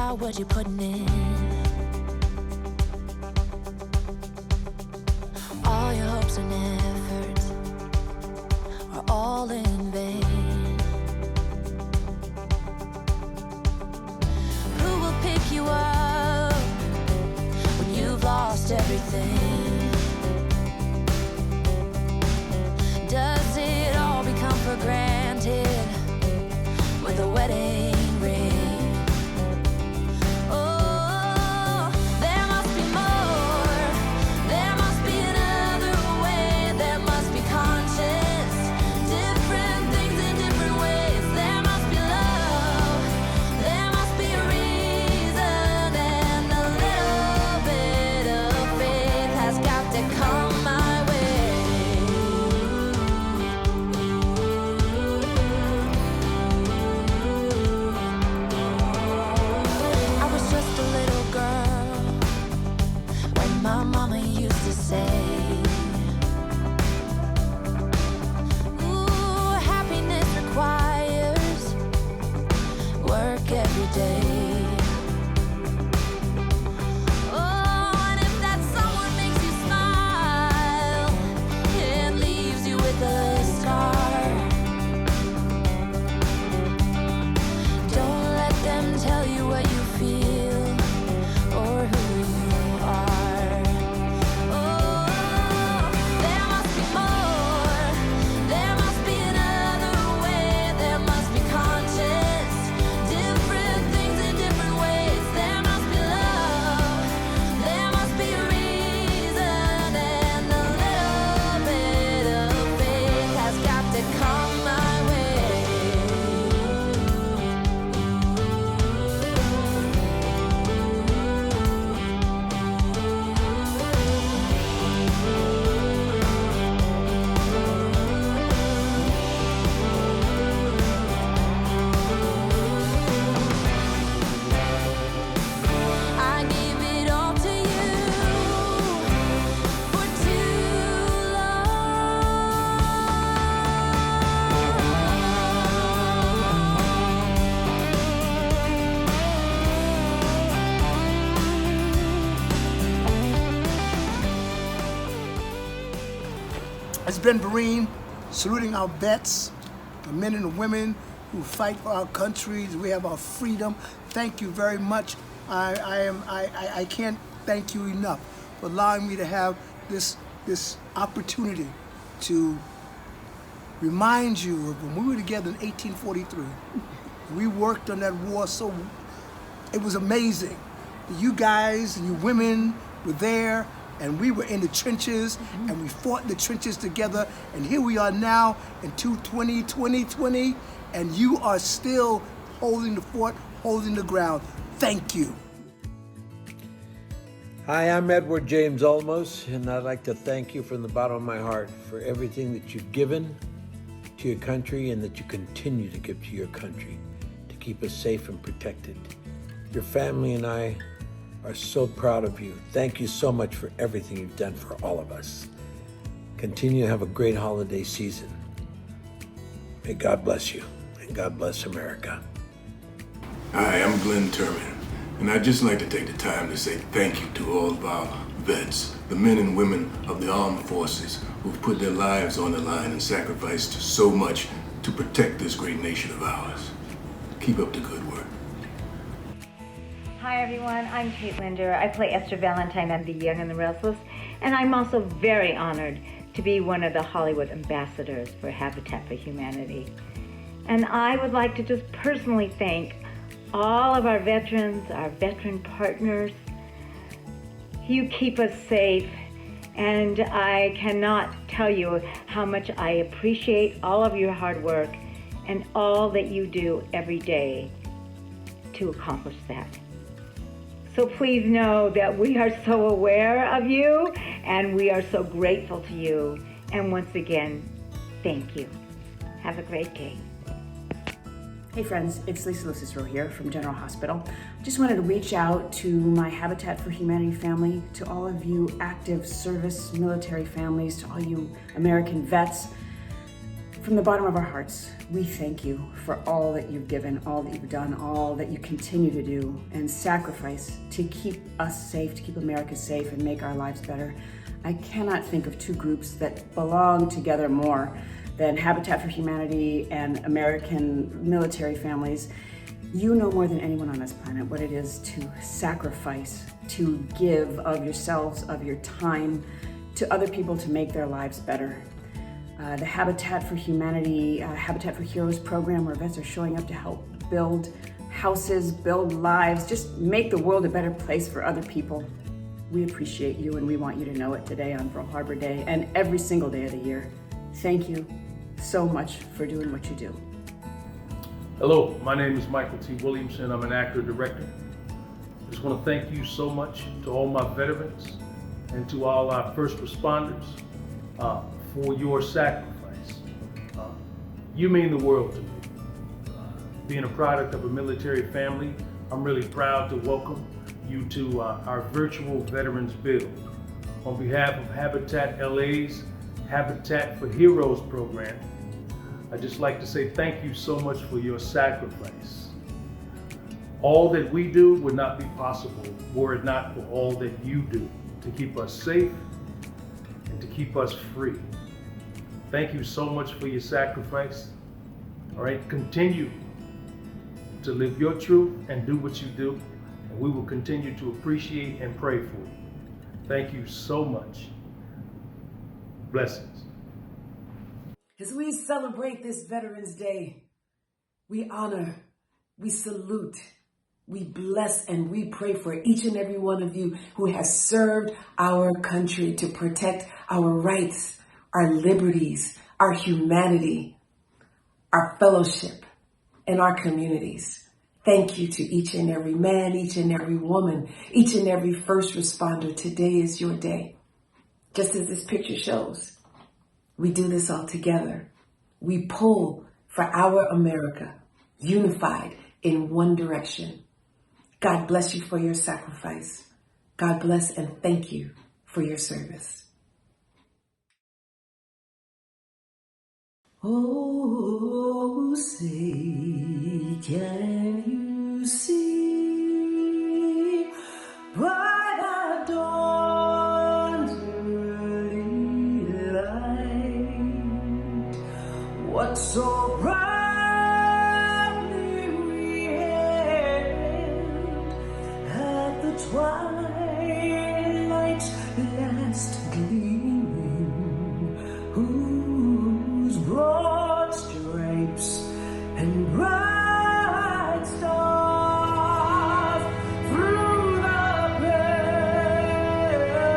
about what you're putting in. All your hopes and efforts are all in vain. Who will pick you up when you've lost everything? Does it all become for granted with a wedding ring? Oh, there must be more. There must be another way. There must be conscience. Different things in different ways. There must be love. There must be a reason. And a little bit of faith has got to come my way. I was just a little girl when my mama used to say, ooh, happiness requires work every day. Oh, and if that someone makes you smile and leaves you with a scar, don't let them tell you what you feel or who you are. Oh, there must be more. There must be another way. There must be conscience. Different things in different ways. There must be love. There must be a reason. And a little bit of faith has got to come my way. I gave it all to you for too It's Ben Vereen, saluting our vets, the men and the women who fight for our countries. We have our freedom. Thank you very much. I can't thank you enough for allowing me to have this opportunity to remind you of when we were together in 1843. We worked on that war, so it was amazing. You guys and you women were there, and we were in the trenches, and we fought in the trenches together, and here we are now in 2020, and you are still holding the fort, holding the ground. Thank you. Hi, I'm Edward James Olmos, and I'd like to thank you from the bottom of my heart for everything that you've given to your country and that you continue to give to your country to keep us safe and protected. Your family and I are so proud of you. Thank you so much for everything you've done for all of us. Continue to have a great holiday season. May God bless you, and God bless America. Hi, I'm Glenn Turman, and I'd just like to take the time to say thank you to all of our vets, the men and women of the armed forces who've put their lives on the line and sacrificed so much to protect this great nation of ours. Keep up the good work. Hi everyone, I'm Kate Linder. I play Esther Valentine on The Young and the Restless, and I'm also very honored to be one of the Hollywood ambassadors for Habitat for Humanity. And I would like to just personally thank all of our veterans, our veteran partners. You keep us safe, and I cannot tell you how much I appreciate all of your hard work and all that you do every day to accomplish that. So please know that we are so aware of you, and we are so grateful to you. And once again, thank you. Have a great day. Hey friends, it's Lisa Cicero here from General Hospital. Just wanted to reach out to my Habitat for Humanity family, to all of you active service military families, to all you American vets. From the bottom of our hearts, we thank you for all that you've given, all that you've done, all that you continue to do and sacrifice to keep us safe, to keep America safe and make our lives better. I cannot think of two groups that belong together more than Habitat for Humanity and American military families. You know more than anyone on this planet what it is to sacrifice, to give of yourselves, of your time to other people to make their lives better. The Habitat for Humanity, Habitat for Heroes program, where vets are showing up to help build houses, build lives, just make the world a better place for other people. We appreciate you and we want you to know it today on Pearl Harbor Day and every single day of the year. Thank you so much for doing what you do. Hello, my name is Michael T. Williamson. I'm an actor director. I just want to thank you so much to all my veterans and to all our first responders for your sacrifice. You mean the world to me. Being a product of a military family, I'm really proud to welcome you to our virtual Veterans Build. On behalf of Habitat LA's Habitat for Heroes program, I'd just like to say thank you so much for your sacrifice. All that we do would not be possible were it not for all that you do to keep us safe and to keep us free. Thank you so much for your sacrifice. All right, continue to live your truth and do what you do, and we will continue to appreciate and pray for you. Thank you so much. Blessings. As we celebrate this Veterans Day, we honor, we salute, we bless, and we pray for each and every one of you who has served our country to protect our rights, our liberties, our humanity, our fellowship, and our communities. Thank you to each and every man, each and every woman, each and every first responder. Today is your day. Just as this picture shows, we do this all together. We pull for our America, unified in one direction. God bless you for your sacrifice. God bless and thank you for your service. Oh, say, can you see by the dawn's early light what so proudly we hailed at the twilight's last gleaming, whose broad stripes and bright stars through the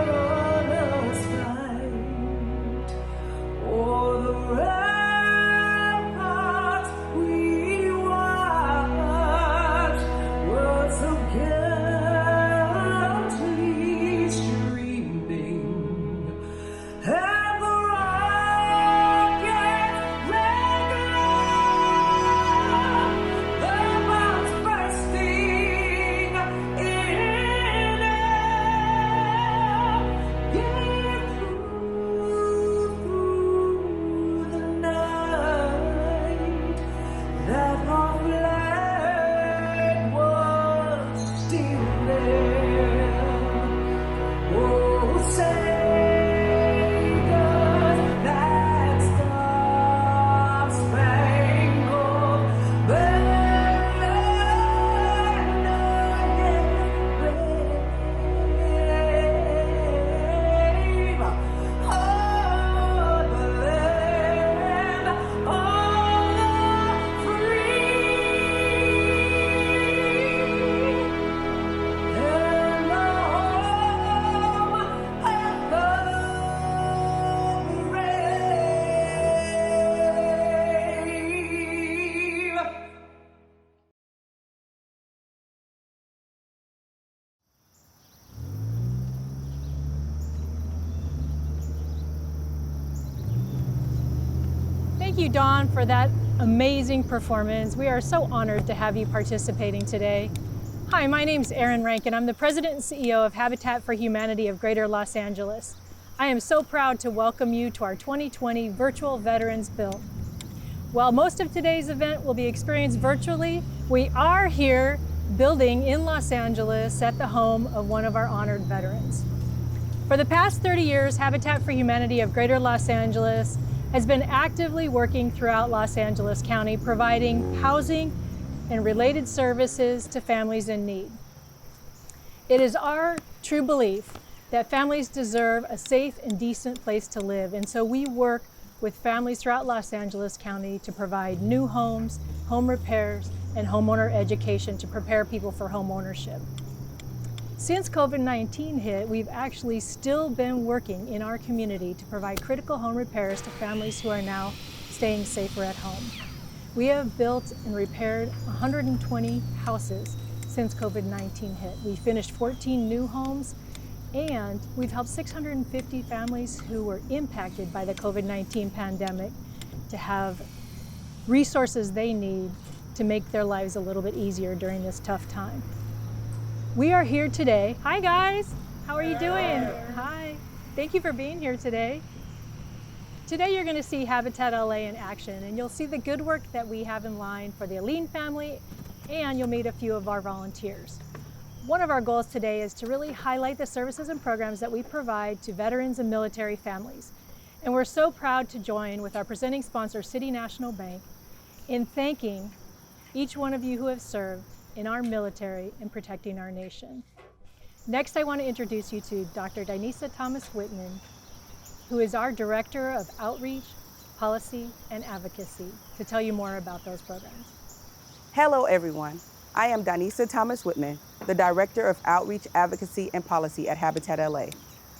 perilous fight o'er the ramparts we watched were so gallantly streaming. And the rockets red glow, the bombs bursting in air, gave proof through the night that our flag was still there. Oh, say does that star-spangled banner wave o'er the land of the free and the home of the brave. Thank you, Dawn, for that amazing performance. We are so honored to have you participating today. Hi, my name's Erin Rankin. I'm the President and CEO of Habitat for Humanity of Greater Los Angeles. I am so proud to welcome you to our 2020 Virtual Veterans Build. While most of today's event will be experienced virtually, we are here building in Los Angeles at the home of one of our honored veterans. For the past 30 years, Habitat for Humanity of Greater Los Angeles has been actively working throughout Los Angeles County, providing housing and related services to families in need. It is our true belief that families deserve a safe and decent place to live, and so we work with families throughout Los Angeles County to provide new homes, home repairs, and homeowner education to prepare people for home ownership. Since COVID-19 hit, we've actually still been working in our community to provide critical home repairs to families who are now staying safer at home. We have built and repaired 120 houses since COVID-19 hit. We finished 14 new homes, and we've helped 650 families who were impacted by the COVID-19 pandemic to have resources they need to make their lives a little bit easier during this tough time. We are here today. Hi guys, how are you doing? Hi, thank you for being here today. Today you're going to see Habitat LA in action, and you'll see the good work that we have in line for the Aline family, and you'll meet a few of our volunteers. One of our goals today is to really highlight the services and programs that we provide to veterans and military families. And we're so proud to join with our presenting sponsor, City National Bank, in thanking each one of you who have served in our military and protecting our nation. Next, I want to introduce you to Dr. Dinisa Thomas Whitman, who is our Director of Outreach, Policy, and Advocacy, to tell you more about those programs. Hello, everyone. I am Dinisa Thomas Whitman, the Director of Outreach, Advocacy, and Policy at Habitat LA.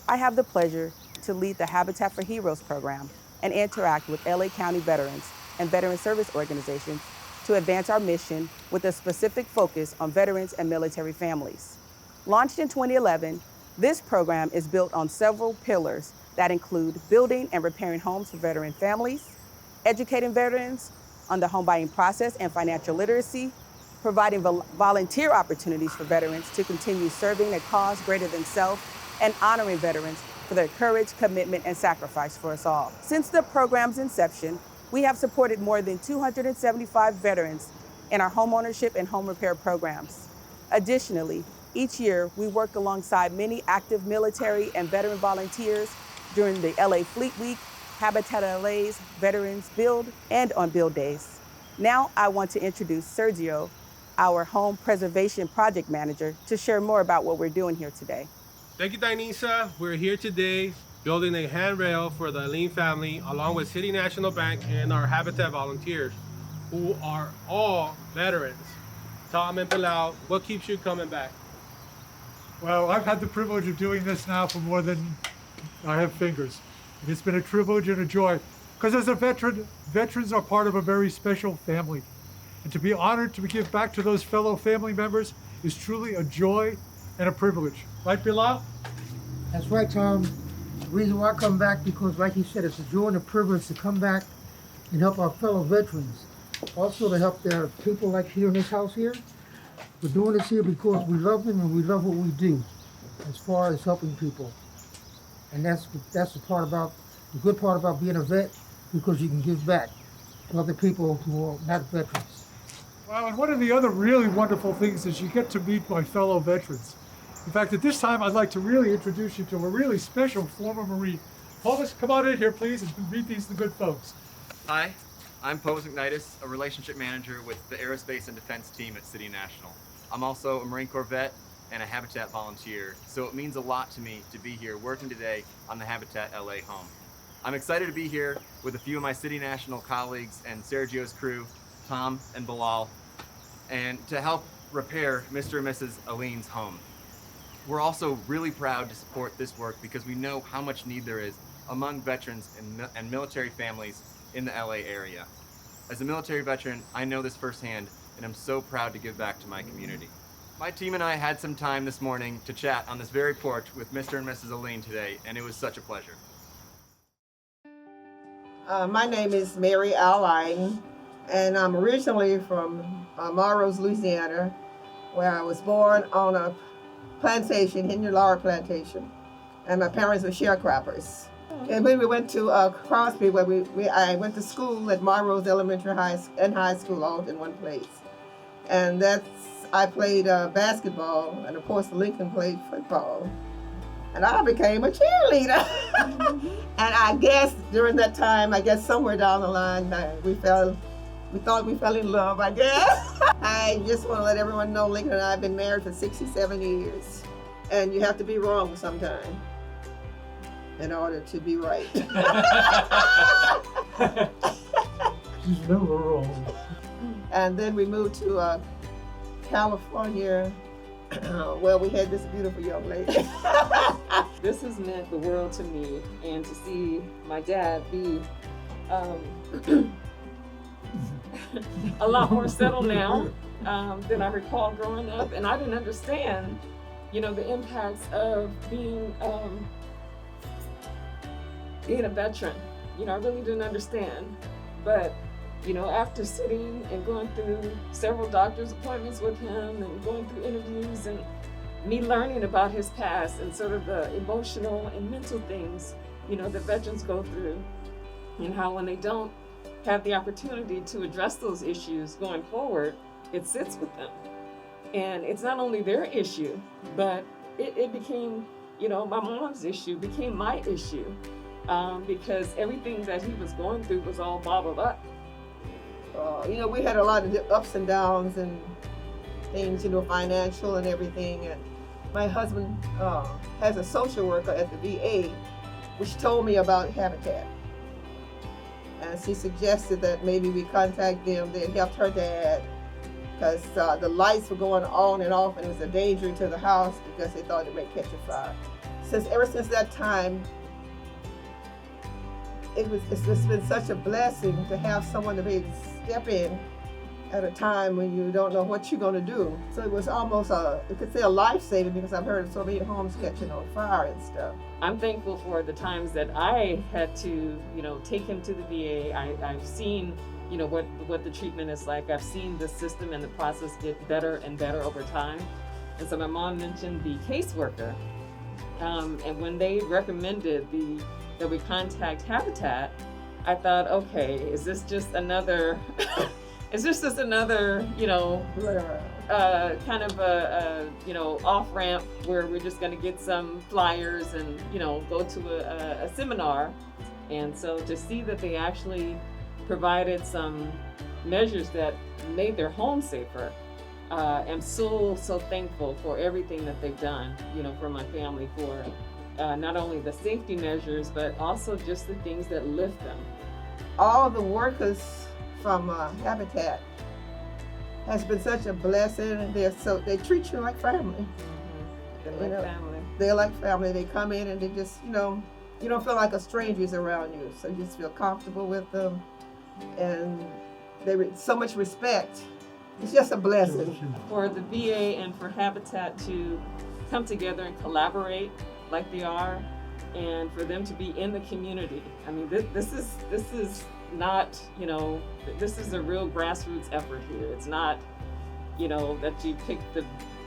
I have the pleasure to lead the Habitat for Heroes program and interact with LA County veterans and veteran service organizations to advance our mission with a specific focus on veterans and military families. Launched in 2011, this program is built on several pillars that include building and repairing homes for veteran families, educating veterans on the home buying process and financial literacy, providing volunteer opportunities for veterans to continue serving a cause greater than self, and honoring veterans for their courage, commitment, and sacrifice for us all. Since the program's inception, we have supported more than 275 veterans in our homeownership and home repair programs. Additionally, each year we work alongside many active military and veteran volunteers during the LA Fleet Week, Habitat LA's Veterans Build, and on Build Days. Now I want to introduce Sergio, our Home Preservation Project Manager, to share more about what we're doing here today. Thank you, Dinisa. We're here today building a handrail for the Aline family along with City National Bank and our Habitat volunteers, who are all veterans. Tom and Bilal, what keeps you coming back? Well, I've had the privilege of doing this now for more than I have fingers. And it's been a privilege and a joy, because as a veteran, veterans are part of a very special family. And to be honored to give back to those fellow family members is truly a joy and a privilege. Right, Bilal? That's right, Tom. The reason why I come back, because like you said, it's a joy and a privilege to come back and help our fellow veterans. Also to help their people like here in this house here. We're doing this here because we love them and we love what we do as far as helping people. And that's the good part about being a vet, because you can give back to other people who are not veterans. Well, and one of the other really wonderful things is you get to meet my fellow veterans. In fact, at this time, I'd like to really introduce you to a really special former Marine. Paulus, come on in here, please, and meet the good folks. Hi, I'm Paulus Ignitis, a relationship manager with the Aerospace and Defense team at City National. I'm also a Marine Corps vet and a Habitat volunteer, so it means a lot to me to be here working today on the Habitat LA home. I'm excited to be here with a few of my City National colleagues and Sergio's crew, Tom and Bilal, and to help repair Mr. and Mrs. Aline's home. We're also really proud to support this work because we know how much need there is among veterans and military families in the LA area. As a military veteran, I know this firsthand, and I'm so proud to give back to my community. My team and I had some time this morning to chat on this very porch with Mr. and Mrs. Aline today, and it was such a pleasure. My name is Mary Alline, and I'm originally from Montrose, Louisiana, where I was born on a plantation, Henry Laura plantation, and my parents were sharecroppers. And then we went to Crosby, where I went to school at Monroe's Elementary and High School, all in one place. And I played basketball, and of course Lincoln played football. And I became a cheerleader. And I guess during that time, somewhere down the line, we thought we fell in love, I guess. I just want to let everyone know Lincoln and I have been married for 67 years. And you have to be wrong sometime in order to be right. She's never wrong. And then we moved to California. Well, we had this beautiful young lady. This has meant the world to me, and to see my dad be a lot more settled now than I recall growing up. And I didn't understand, the impacts of being a veteran. I really didn't understand. But, after sitting and going through several doctor's appointments with him and going through interviews and me learning about his past and sort of the emotional and mental things, that veterans go through, and how when they don't have the opportunity to address those issues going forward, it sits with them. And it's not only their issue, but it became, my mom's issue became my issue, because everything that he was going through was all bottled up. We had a lot of ups and downs and things, financial and everything. And my husband has a social worker at the VA, which told me about Habitat. And she suggested that maybe we contact them. They helped her dad, because the lights were going on and off, and it was a danger to the house because they thought it might catch a fire. Ever since that time, it's just been such a blessing to have someone to be able to step in at a time when you don't know what you're going to do. So it was almost you could say a lifesaver, because I've heard of so many homes catching on fire and stuff. I'm thankful for the times that I had to, take him to the VA. I've seen, what the treatment is like. I've seen the system and the process get better and better over time. And so my mom mentioned the caseworker. And when they recommended that we contact Habitat, I thought, okay, is this just another kind of a off-ramp where we're just going to get some flyers and, go to a seminar. And so to see that they actually provided some measures that made their home safer, I'm so thankful for everything that they've done, for my family, for not only the safety measures, but also just the things that lift them. All the workers from Habitat has been such a blessing. They treat you like family. Mm-hmm. They're like family. They're like family. They come in and they just, you don't feel like a stranger's around you. So you just feel comfortable with them, and so much respect. It's just a blessing. For the VA and for Habitat to come together and collaborate like they are, and for them to be in the community. I mean, this is not, this is a real grassroots effort here. It's not, that you picked the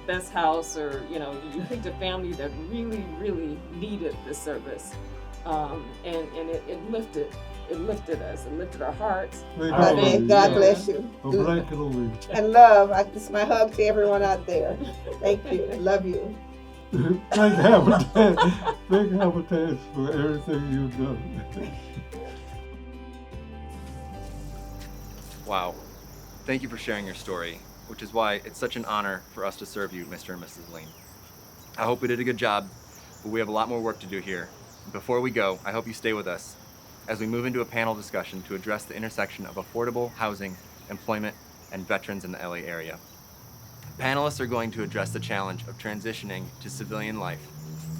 best house, or, you picked a family that really, really needed this service. And it lifted us. It lifted our hearts. God bless you. And love. This is my hug to everyone out there. Thank you. Love you. Thank Habitat. Thank Habitat for everything you've done. Wow. Thank you for sharing your story, which is why it's such an honor for us to serve you, Mr. and Mrs. Lean. I hope we did a good job, but we have a lot more work to do here. Before we go, I hope you stay with us as we move into a panel discussion to address the intersection of affordable housing, employment, and veterans in the LA area. Panelists are going to address the challenge of transitioning to civilian life,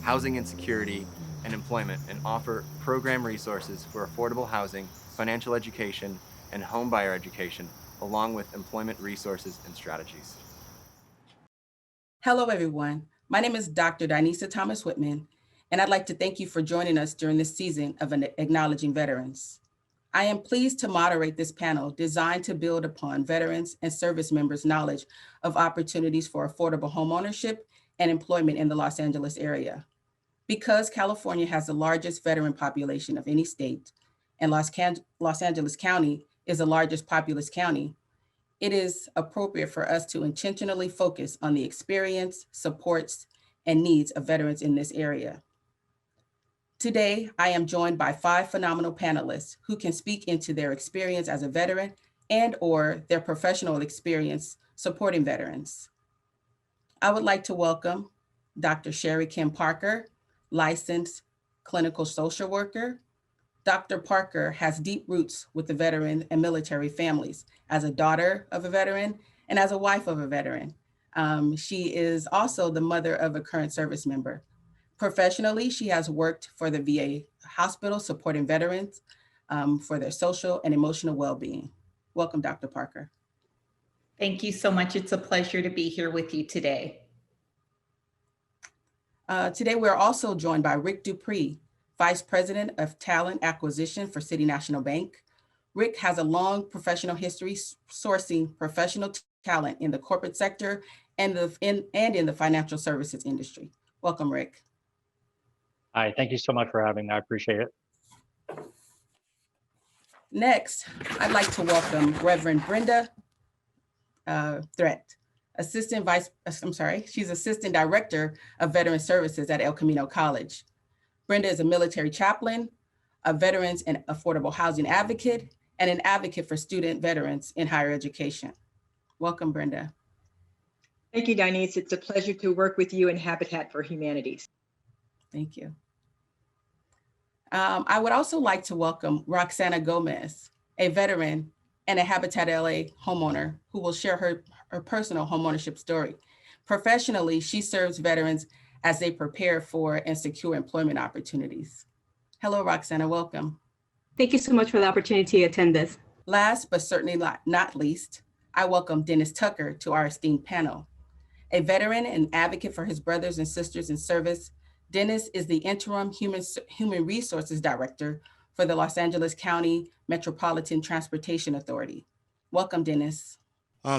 housing insecurity, and employment, and offer program resources for affordable housing, financial education, and home buyer education, along with employment resources and strategies. Hello, everyone. My name is Dr. Dinesa Thomas Whitman, and I'd like to thank you for joining us during this season of Acknowledging Veterans. I am pleased to moderate this panel designed to build upon veterans and service members' knowledge of opportunities for affordable homeownership and employment in the Los Angeles area. Because California has the largest veteran population of any state, and Los Angeles County is the largest populous county, it is appropriate for us to intentionally focus on the experience, supports, and needs of veterans in this area. Today, I am joined by 5 phenomenal panelists who can speak into their experience as a veteran and or their professional experience supporting veterans. I would like to welcome Dr. Sherry Kim Parker, licensed clinical social worker. Dr. Parker has deep roots with the veteran and military families as a daughter of a veteran and as a wife of a veteran. She is also the mother of a current service member. Professionally, she has worked for the VA hospital supporting veterans for their social and emotional well-being. Welcome, Dr. Parker. Thank you so much. It's a pleasure to be here with you today. Today, we're also joined by Rick Dupree, Vice President of Talent Acquisition for City National Bank. Rick has a long professional history sourcing professional talent in the corporate sector and in the financial services industry. Welcome, Rick. Hi, thank you so much for having me. I appreciate it. Next, I'd like to welcome Reverend Brenda Threat, she's Assistant Director of Veteran Services at El Camino College. Brenda is a military chaplain, a veterans and affordable housing advocate, and an advocate for student veterans in higher education. Welcome, Brenda. Thank you, Denise. It's a pleasure to work with you and Habitat for Humanities. Thank you. I would also like to welcome Roxana Gomez, a veteran and a Habitat LA homeowner who will share her personal homeownership story. Professionally, she serves veterans as they prepare for and secure employment opportunities. Hello, Roxana, welcome. Thank you so much for the opportunity to attend this. Last, but certainly not least, I welcome Dennis Tucker to our esteemed panel. A veteran and advocate for his brothers and sisters in service, Dennis is the interim Human Resources Director for the Los Angeles County Metropolitan Transportation Authority. Welcome, Dennis.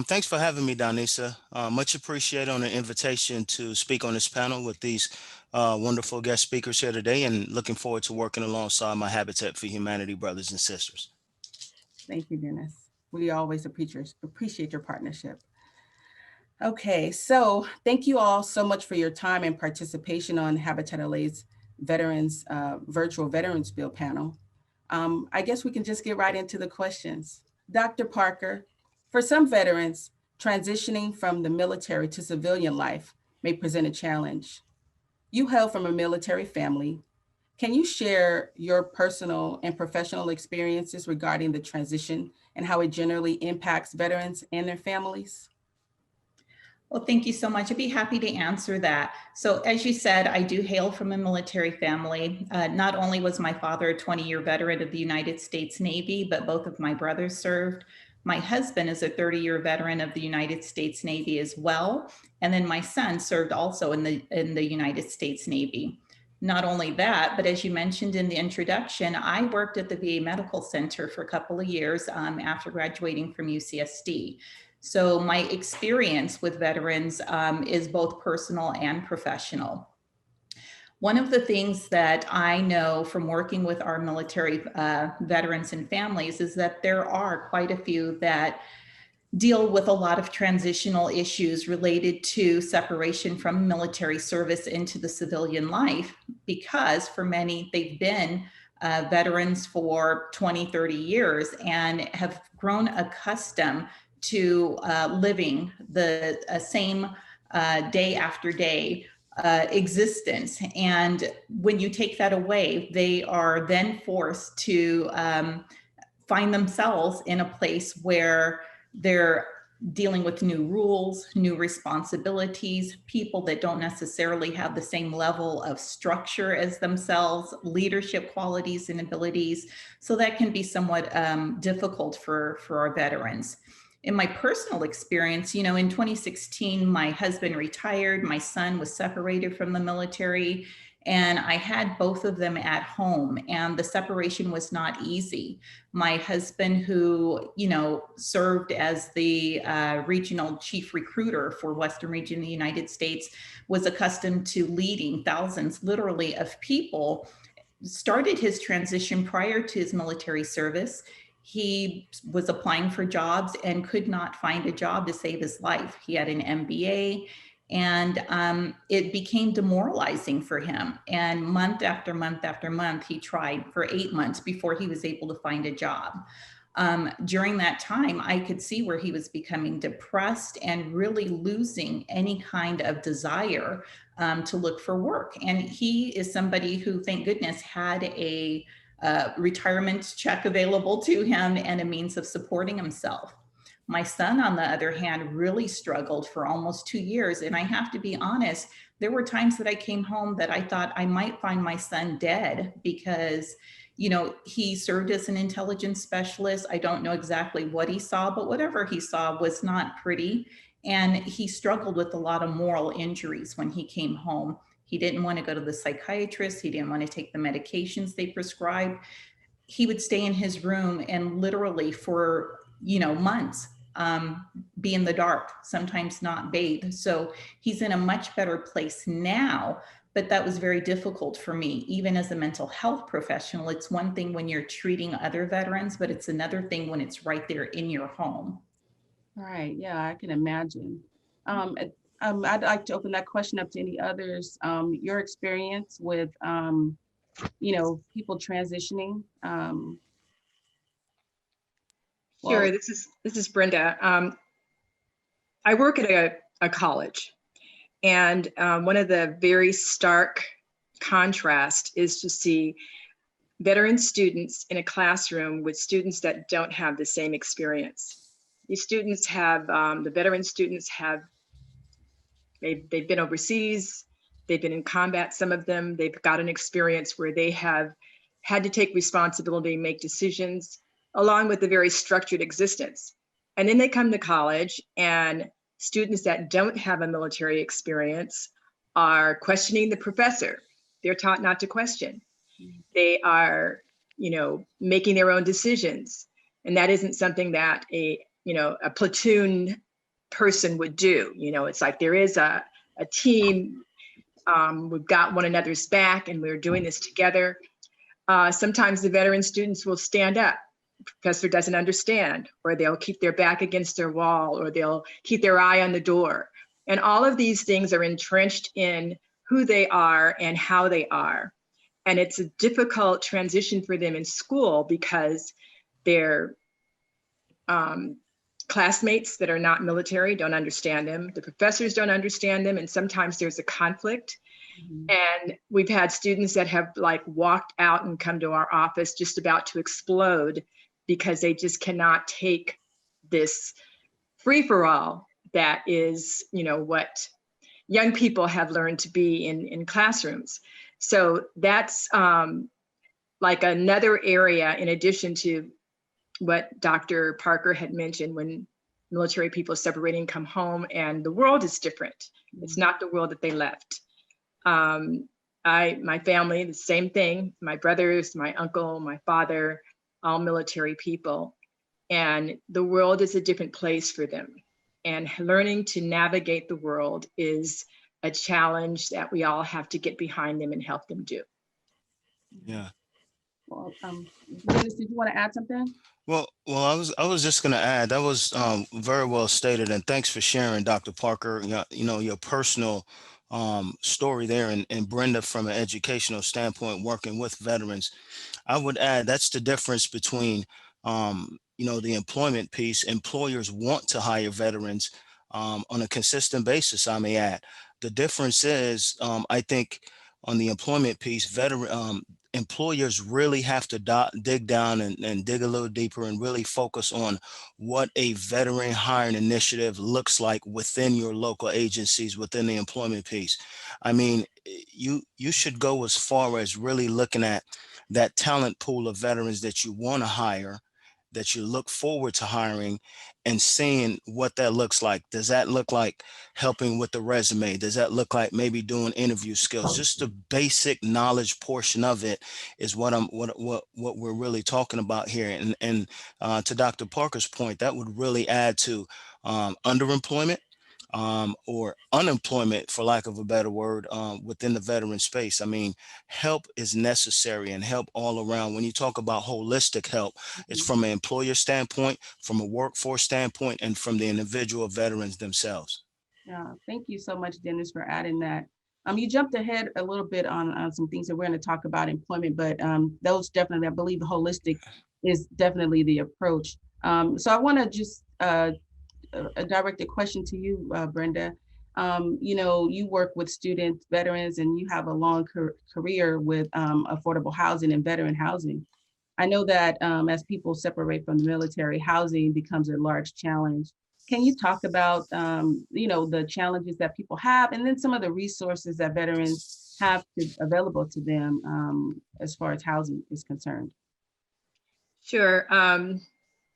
Thanks for having me, Danisa. Much appreciated on the invitation to speak on this panel with these wonderful guest speakers here today, and looking forward to working alongside my Habitat for Humanity brothers and sisters. Thank you, Dennis. We always appreciate your partnership. Okay, so thank you all so much for your time and participation on Habitat LA's Veterans Virtual Veterans Bill panel. I guess we can just get right into the questions. Dr. Parker, for some veterans, transitioning from the military to civilian life may present a challenge. You hail from a military family. Can you share your personal and professional experiences regarding the transition and how it generally impacts veterans and their families? Well, thank you so much. I'd be happy to answer that. So as you said, I do hail from a military family. Not only was my father a 20-year veteran of the United States Navy, but both of my brothers served. My husband is a 30-year veteran of the United States Navy as well. And then my son served also in the United States Navy. Not only that, but as you mentioned in the introduction, I worked at the VA Medical Center for a couple of years after graduating from UCSD. So my experience with veterans is both personal and professional. One of the things that I know from working with our military veterans and families is that there are quite a few that deal with a lot of transitional issues related to separation from military service into the civilian life, because for many, they've been veterans for 20, 30 years and have grown accustomed to living the same day after day existence. And when you take that away, they are then forced to find themselves in a place where they're dealing with new rules, new responsibilities, people that don't necessarily have the same level of structure as themselves, leadership qualities and abilities. So that can be somewhat difficult for our veterans. In my personal experience, you know, in 2016, my husband retired, my son was separated from the military, and I had both of them at home, and the separation was not easy. My husband, who, you know, served as the regional chief recruiter for Western region of the United States, was accustomed to leading thousands, literally, of people, started his transition prior to his military service. He was applying for jobs and could not find a job to save his life. He had an MBA, and it became demoralizing for him. And month after month after month, he tried for 8 months before he was able to find a job. During that time, I could see where he was becoming depressed and really losing any kind of desire to look for work. And he is somebody who, thank goodness, had a retirement check available to him and a means of supporting himself. My son, on the other hand, really struggled for almost 2 years. And I have to be honest, there were times that I came home that I thought I might find my son dead because, you know, he served as an intelligence specialist. I don't know exactly what he saw, but whatever he saw was not pretty. And he struggled with a lot of moral injuries when he came home. He didn't want to go to the psychiatrist. He didn't want to take the medications they prescribed. He would stay in his room and literally for, you know, months be in the dark, sometimes not bathe. So he's in a much better place now, but that was very difficult for me. Even as a mental health professional, it's one thing when you're treating other veterans, but it's another thing when it's right there in your home. Right. Yeah, I can imagine. I'd like to open that question up to any others. Your experience with, you know, people transitioning. Sure. This is Brenda. I work at a college, and one of the very stark contrast is to see veteran students in a classroom with students that don't have the same experience. These students have, the veteran students have, they've been overseas, they've been in combat, some of them, they've got an experience where they have had to take responsibility, make decisions, along with a very structured existence. And then they come to college, and students that don't have a military experience are questioning the professor. They're taught not to question. They are, you know, making their own decisions. And that isn't something that a platoon person would do. You know, it's like there is a team, we've got one another's back and we're doing this together. Sometimes the veteran students will stand up. The professor doesn't understand, or they'll keep their back against their wall, or they'll keep their eye on the door. And all of these things are entrenched in who they are and how they are. And it's a difficult transition for them in school because their classmates that are not military don't understand them. The professors don't understand them. And sometimes there's a conflict. And we've had students that have like walked out and come to our office just about to explode because they just cannot take this free-for-all that is, you know, what young people have learned to be in classrooms. So that's like another area in addition to what Dr. Parker had mentioned, when military people separating come home and the world is different. It's not the world that they left. My family, the same thing, my brothers, my uncle, my father, all military people. And the world is a different place for them. And learning to navigate the world is a challenge that we all have to get behind them and help them do. Yeah. Well, Dennis, did you want to add something? Well, I was just going to add that was very well stated, and thanks for sharing, Dr. Parker. You know your personal story there, and Brenda, from an educational standpoint, working with veterans. I would add that's the difference between you know, the employment piece. Employers want to hire veterans on a consistent basis, I may add. The difference is, I think, on the employment piece, employers really have to dig down and dig a little deeper and really focus on what a veteran hiring initiative looks like within your local agencies, within the employment piece. I mean, you should go as far as really looking at that talent pool of veterans that you want to hire, that you look forward to hiring and seeing what that looks like? Does that look like helping with the resume? Does that look like maybe doing interview skills? Just the basic knowledge portion of it is what we're really talking about here. And to Dr. Parker's point, that would really add to underemployment, or unemployment, for lack of a better word, within the veteran space. I mean, help is necessary, and help all around. When you talk about holistic help, it's from an employer standpoint, from a workforce standpoint, and from the individual veterans themselves. Yeah, thank you so much, Dennis, for adding that. You jumped ahead a little bit on some things that we're going to talk about employment, but those definitely, I believe, holistic is definitely the approach. So I want to just direct a question to you, Brenda. You work with students, veterans, and you have a long career with affordable housing and veteran housing. I know that as people separate from the military, housing becomes a large challenge. Can you talk about, the challenges that people have, and then some of the resources that veterans have available to them as far as housing is concerned? Sure.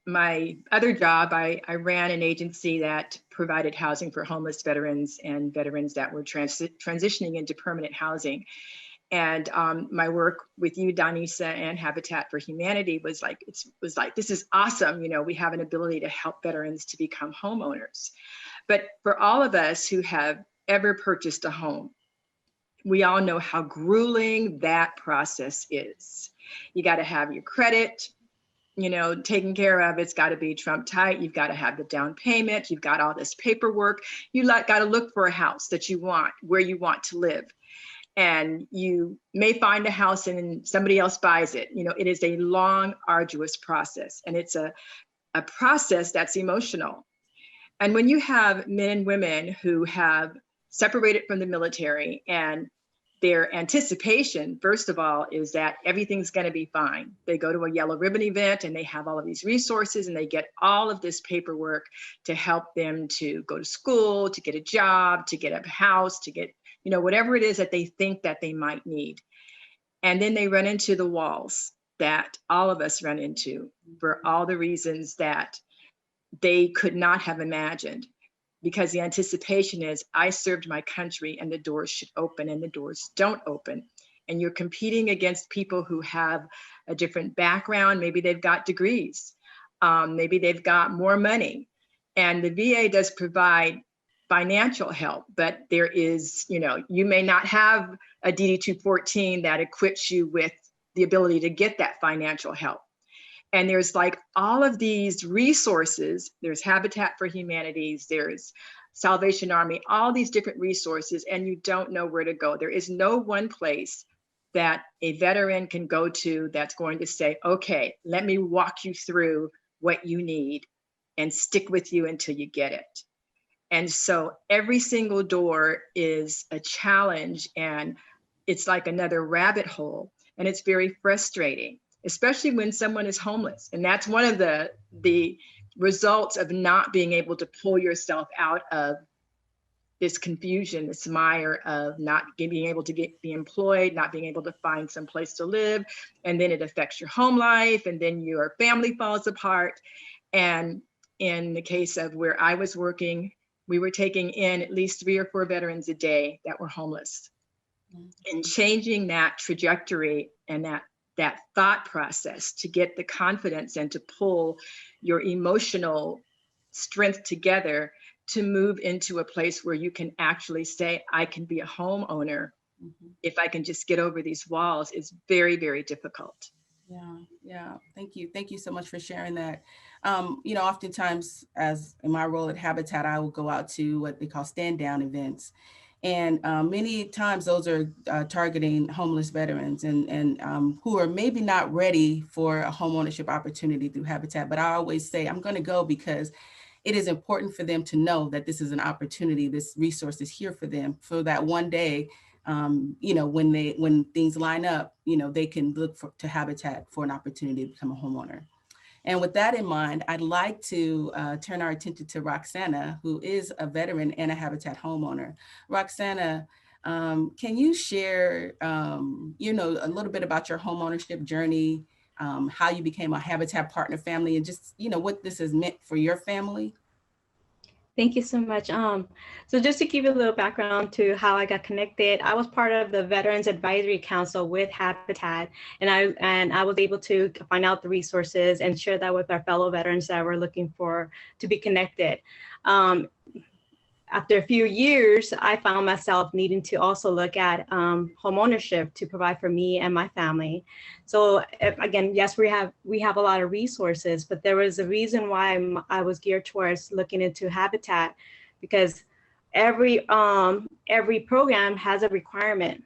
My other job, I ran an agency that provided housing for homeless veterans and veterans that were transitioning into permanent housing. And my work with you, Danisa, and Habitat for Humanity was like, this is awesome. We have an ability to help veterans to become homeowners. But for all of us who have ever purchased a home, we all know how grueling that process is. You got to have your credit, taken care of. It's got to be Trump tight. You've got to have the down payment. You've got all this paperwork. You got to look for a house that you want, where you want to live. And you may find a house and somebody else buys it. It is a long, arduous process. And it's a process that's emotional. And when you have men and women who have separated from the military, and their anticipation, first of all, is that everything's going to be fine. They go to a yellow ribbon event and they have all of these resources and they get all of this paperwork to help them to go to school, to get a job, to get a house, to get, whatever it is that they think that they might need. And then they run into the walls that all of us run into for all the reasons that they could not have imagined. Because the anticipation is, I served my country and the doors should open, and the doors don't open. And you're competing against people who have a different background. Maybe they've got degrees. Maybe they've got more money. And the VA does provide financial help, but there is, you may not have a DD 214 that equips you with the ability to get that financial help. And there's like all of these resources. There's Habitat for Humanity, there's Salvation Army, all these different resources, and you don't know where to go. There is no one place that a veteran can go to that's going to say, okay, let me walk you through what you need and stick with you until you get it. And so every single door is a challenge, and it's like another rabbit hole, and it's very frustrating, especially when someone is homeless. And that's one of the results of not being able to pull yourself out of this confusion, this mire of not being able to be employed, not being able to find some place to live. And then it affects your home life, and then your family falls apart. And in the case of where I was working, we were taking in at least 3 or 4 veterans a day that were homeless. And changing that trajectory and that thought process to get the confidence and to pull your emotional strength together to move into a place where you can actually say, I can be a homeowner if I can just get over these walls, is very, very difficult. Yeah. Thank you. Thank you so much for sharing that. Oftentimes, as in my role at Habitat, I will go out to what they call stand down events. And many times those are targeting homeless veterans and who are maybe not ready for a home ownership opportunity through Habitat. But I always say, I'm going to go because it is important for them to know that this is an opportunity, this resource is here for them, so that one day, when things line up, they can look to Habitat for an opportunity to become a homeowner. And with that in mind, I'd like to turn our attention to Roxana, who is a veteran and a Habitat homeowner. Roxana, can you share, a little bit about your homeownership journey, how you became a Habitat Partner family, and just, what this has meant for your family? Thank you so much. So just to give you a little background to how I got connected, I was part of the Veterans Advisory Council with Habitat, and I was able to find out the resources and share that with our fellow veterans that were looking to be connected. After a few years, I found myself needing to also look at home ownership to provide for me and my family. So again, yes, we have a lot of resources, but there was a reason why I was geared towards looking into Habitat, because every program has a requirement.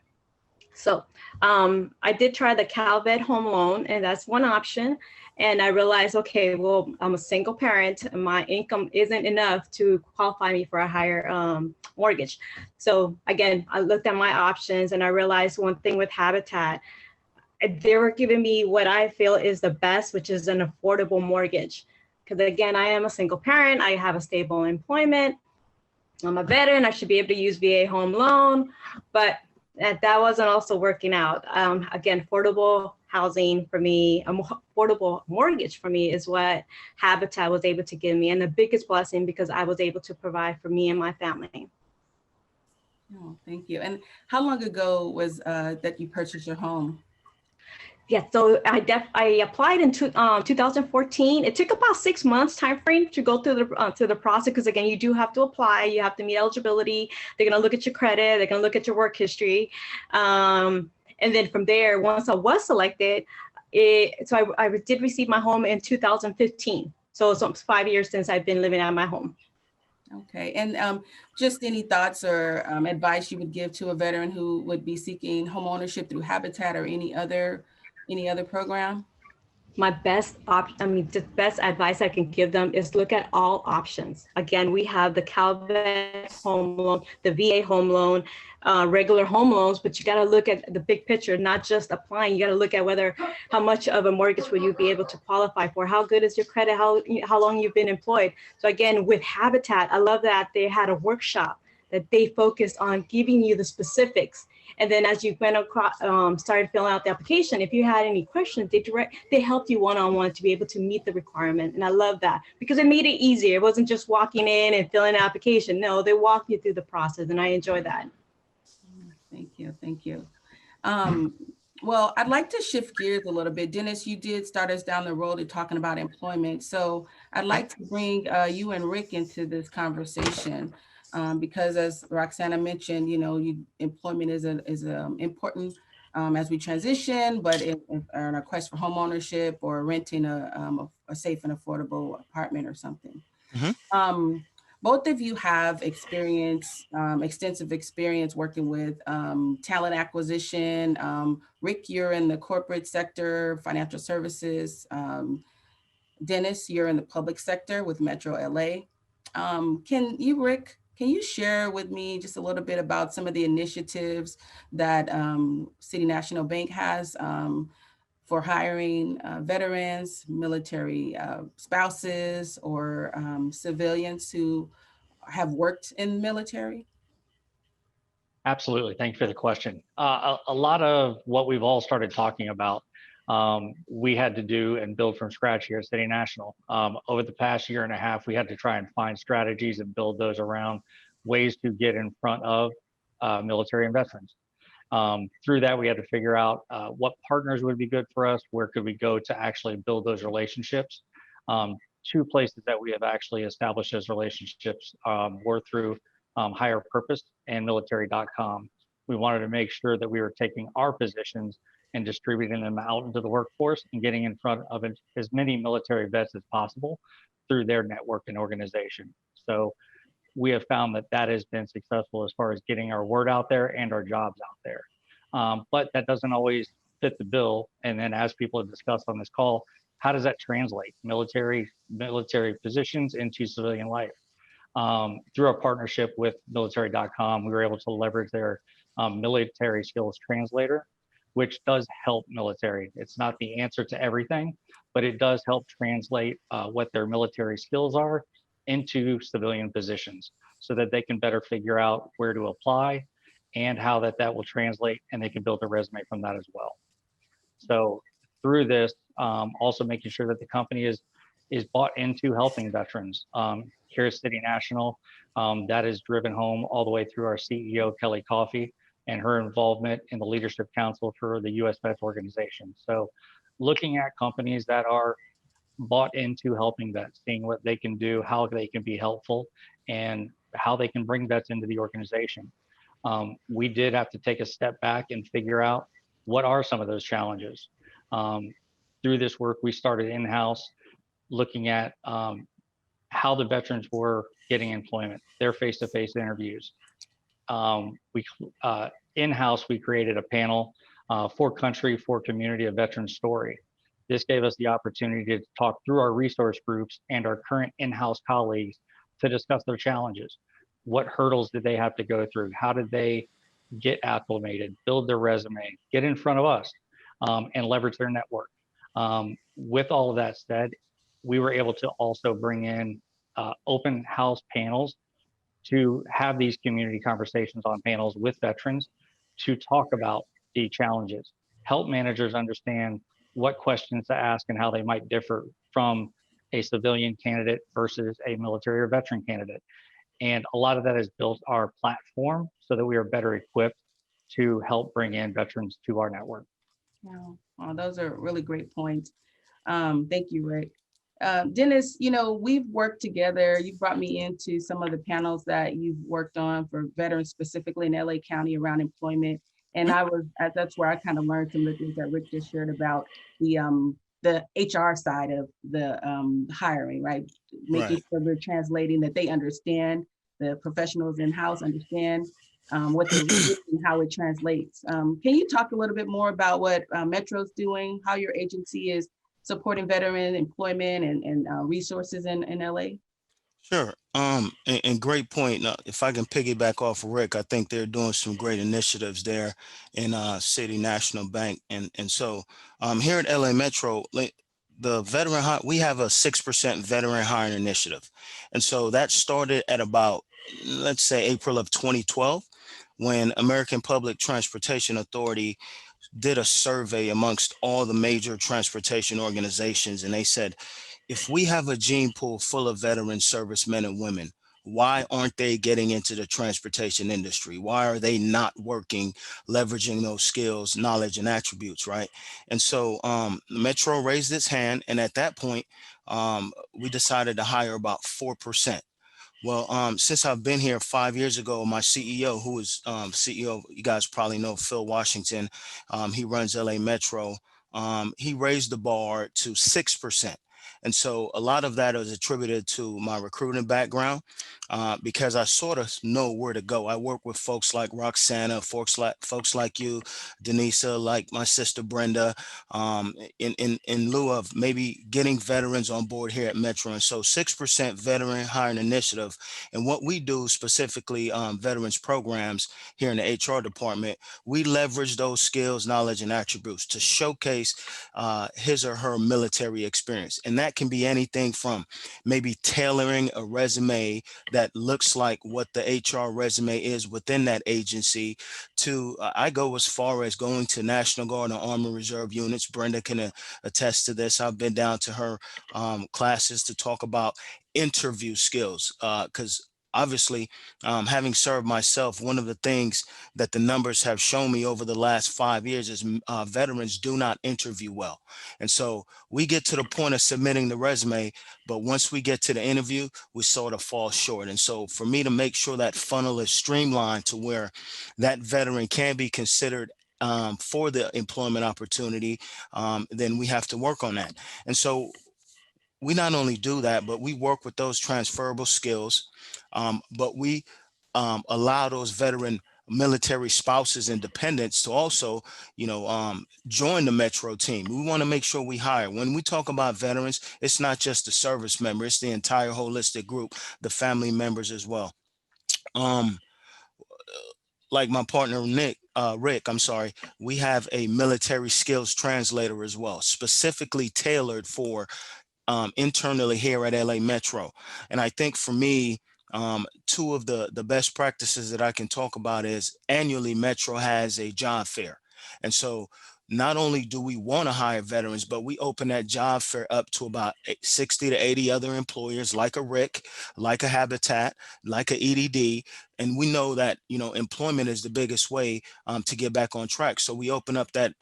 So I did try the CalVet home loan, and that's one option. And I realized, okay, well, I'm a single parent and my income isn't enough to qualify me for a higher mortgage. So again, I looked at my options and I realized one thing with Habitat, they were giving me what I feel is the best, which is an affordable mortgage. Because again, I am a single parent, I have a stable employment, I'm a veteran, I should be able to use VA home loan, but that wasn't also working out. Again, affordable housing for me, affordable mortgage for me is what Habitat was able to give me, and the biggest blessing because I was able to provide for me and my family. Oh, thank you. And how long ago was that you purchased your home? Yeah, so I applied in 2014. It took about 6 months time frame to go through the process, because again, you do have to apply, you have to meet eligibility. They're gonna look at your credit, they're gonna look at your work history, and then from there, once I was selected, I did receive my home in 2015. So it's 5 years since I've been living at my home. Okay, and just any thoughts or advice you would give to a veteran who would be seeking home ownership through Habitat or any other program? My the best advice I can give them is look at all options. Again, we have the CalVet home loan, the VA home loan, regular home loans, but you got to look at the big picture, not just applying. You got to look at how much of a mortgage will you be able to qualify for, how good is your credit, how long you've been employed. So again, with Habitat, I love that they had a workshop that they focused on giving you the specifics. And then as you went across, started filling out the application, if you had any questions, they helped you one-on-one to be able to meet the requirement. And I love that because it made it easier. It wasn't just walking in and filling an application. No, they walked you through the process, and I enjoy that. Thank you, thank you. Well, I'd like to shift gears a little bit. Dennis, you did start us down the road of talking about employment. So I'd like to bring you and Rick into this conversation. Because as Roxana mentioned, employment is important as we transition, but in a quest for home ownership or renting a safe and affordable apartment or something. Mm-hmm. Both of you have extensive experience working with talent acquisition. Rick, you're in the corporate sector, financial services. Dennis, you're in the public sector with Metro LA. Rick, can you share with me just a little bit about some of the initiatives that City National Bank has for hiring veterans, military spouses, or civilians who have worked in the military? Absolutely. Thank you for the question. A lot of what we've all started talking about, we had to do and build from scratch here at City National. Over the past year and a half, we had to try and find strategies and build those around ways to get in front of military and veterans. Through that, we had to figure out what partners would be good for us, where could we go to actually build those relationships. Two places that we have actually established those relationships were through Higher Purpose and military.com. We wanted to make sure that we were taking our positions and distributing them out into the workforce and getting in front of as many military vets as possible through their network and organization. So we have found that has been successful as far as getting our word out there and our jobs out there. But that doesn't always fit the bill. And then as people have discussed on this call, how does that translate military positions into civilian life? Through our partnership with military.com, we were able to leverage their military skills translator, which does help military. It's not the answer to everything, but it does help translate what their military skills are into civilian positions so that they can better figure out where to apply and how that will translate, and they can build a resume from that as well. So through this, also making sure that the company is bought into helping veterans. Here at City National, that is driven home all the way through our CEO, Kelly Coffey, and her involvement in the Leadership Council for the U.S. Vets Organization. So looking at companies that are bought into helping vets, seeing what they can do, how they can be helpful, and how they can bring vets into the organization. We did have to take a step back and figure out what are some of those challenges. Through this work, we started in-house looking at how the veterans were getting employment, their face-to-face interviews. In-house, we created a panel for country, for community, a veteran story. This gave us the opportunity to talk through our resource groups and our current in-house colleagues to discuss their challenges. What hurdles did they have to go through? How did they get acclimated, build their resume, get in front of us, and leverage their network? With all of that said, we were able to also bring in open house panels to have these community conversations on panels with veterans to talk about the challenges, help managers understand what questions to ask and how they might differ from a civilian candidate versus a military or veteran candidate. And a lot of that has built our platform so that we are better equipped to help bring in veterans to our network. Wow. Oh, those are really great points. Thank you, Rick. Dennis, you know, we've worked together. You brought me into some of the panels that you've worked on for veterans, specifically in LA County around employment. And that's where I kind of learned some of the things that Rick just shared about the HR side of the hiring, right? Making sure they're translating, that they understand, the professionals in-house understand what they're reading and how it translates. Can you talk a little bit more about what Metro's doing, how your agency is supporting veteran employment and resources in LA? Sure. And great point. Now, if I can piggyback off of Rick, I think they're doing some great initiatives there in City National Bank. And so here at LA Metro, the veteran hire, we have a 6% veteran hiring initiative. And so that started at about, let's say, April of 2012, when American Public Transportation Authority did a survey amongst all the major transportation organizations. And they said, if we have a gene pool full of veteran servicemen and women, why aren't they getting into the transportation industry? Why are they not working, leveraging those skills, knowledge, and attributes, right? And so Metro raised its hand, and at that point, we decided to hire about 4%. Well, since I've been here 5 years ago, my CEO, who is CEO, you guys probably know Phil Washington, he runs LA Metro, he raised the bar to 6%. And so a lot of that is attributed to my recruiting background because I sort of know where to go. I work with folks like Roxana, folks like you, Denisa, like my sister Brenda, in lieu of maybe getting veterans on board here at Metro. And so 6% veteran hiring initiative. And what we do specifically veterans programs here in the HR department, we leverage those skills, knowledge, and attributes to showcase his or her military experience. And that can be anything from maybe tailoring a resume that looks like what the HR resume is within that agency to, I go as far as going to National Guard and Army Reserve units. Brenda can attest to this. I've been down to her classes to talk about interview skills because obviously, having served myself, one of the things that the numbers have shown me over the last 5 years is veterans do not interview well. And so we get to the point of submitting the resume, but once we get to the interview, we sort of fall short. And so for me to make sure that funnel is streamlined to where that veteran can be considered for the employment opportunity, then we have to work on that. And so we not only do that, but we work with those transferable skills, but we allow those veteran military spouses and dependents to also, join the Metro team. We want to make sure we hire. When we talk about veterans, it's not just the service member, it's the entire holistic group, the family members as well. Like my partner, Rick, we have a military skills translator as well, specifically tailored for internally here at LA Metro. And I think for me, two of the best practices that I can talk about is annually Metro has a job fair. And so not only do we want to hire veterans, but we open that job fair up to about 60 to 80 other employers, like a RIC, like a Habitat, like a EDD. And we know that, employment is the biggest way to get back on track. So we open up that